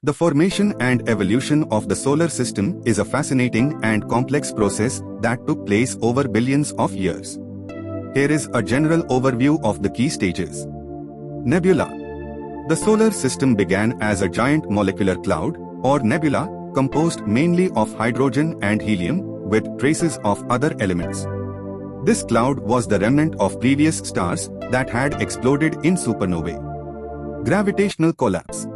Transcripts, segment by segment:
The formation and evolution of the solar system is a fascinating and complex process that took place over billions of years. Here is a general overview of the key stages. Nebula. The solar system began as a giant molecular cloud, or nebula, composed mainly of hydrogen and helium, with traces of other elements. This cloud was the remnant of previous stars that had exploded in supernovae. Gravitational collapse.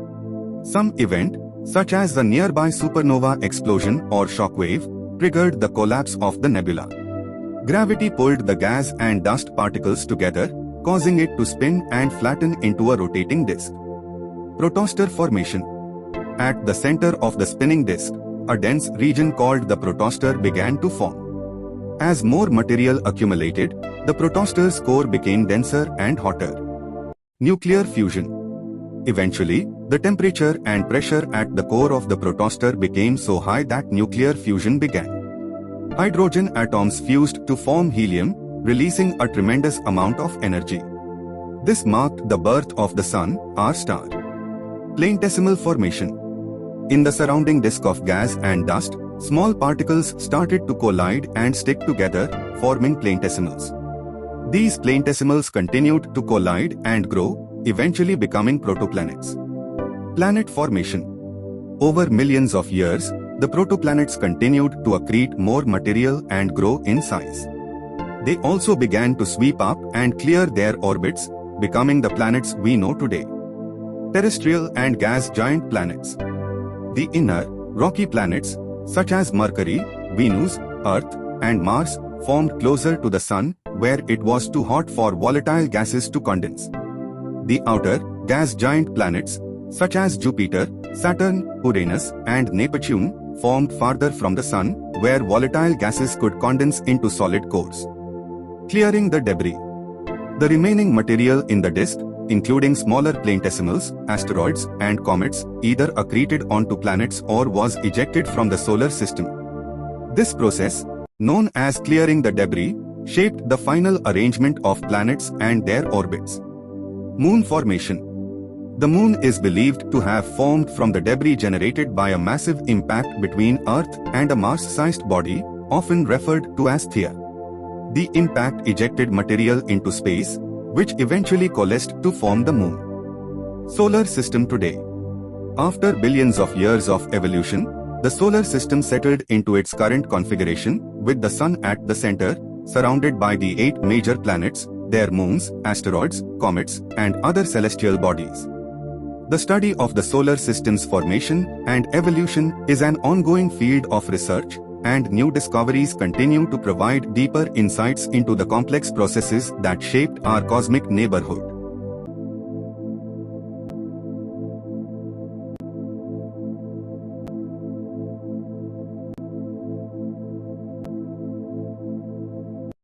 Some event, such as the nearby supernova explosion or shockwave, triggered the collapse of the nebula. Gravity pulled the gas and dust particles together, causing it to spin and flatten into a rotating disk. Protostar Formation. At the center of the spinning disk, a dense region called the protostar began to form. As more material accumulated, the protostar's core became denser and hotter. Nuclear fusion. Eventually, the temperature and pressure at the core of the protostar became so high that nuclear fusion began. Hydrogen atoms fused to form helium, releasing a tremendous amount of energy. This marked the birth of the Sun, our star. Planetesimal Formation. In the surrounding disk of gas and dust, small particles started to collide and stick together, forming planetesimals. These planetesimals continued to collide and grow, eventually becoming protoplanets. Planet formation. Over millions of years, the protoplanets continued to accrete more material and grow in size. They also began to sweep up and clear their orbits, becoming the planets we know today. Terrestrial and gas giant planets. The inner, rocky planets, such as Mercury, Venus, Earth, and Mars, formed closer to the Sun, where it was too hot for volatile gases to condense. The outer, gas giant planets, such as Jupiter, Saturn, Uranus, and Neptune, formed farther from the Sun, where volatile gases could condense into solid cores. Clearing the debris. The remaining material in the disk, including smaller planetesimals, asteroids, and comets, either accreted onto planets or was ejected from the solar system. This process, known as clearing the debris, shaped the final arrangement of planets and their orbits. Moon formation. The Moon is believed to have formed from the debris generated by a massive impact between Earth and a Mars-sized body, often referred to as Theia. The impact ejected material into space, which eventually coalesced to form the Moon. Solar system today. After billions of years of evolution, the solar system settled into its current configuration, with the Sun at the center, surrounded by the 8 major planets, their moons, asteroids, comets, and other celestial bodies. The study of the solar system's formation and evolution is an ongoing field of research, and new discoveries continue to provide deeper insights into the complex processes that shaped our cosmic neighborhood.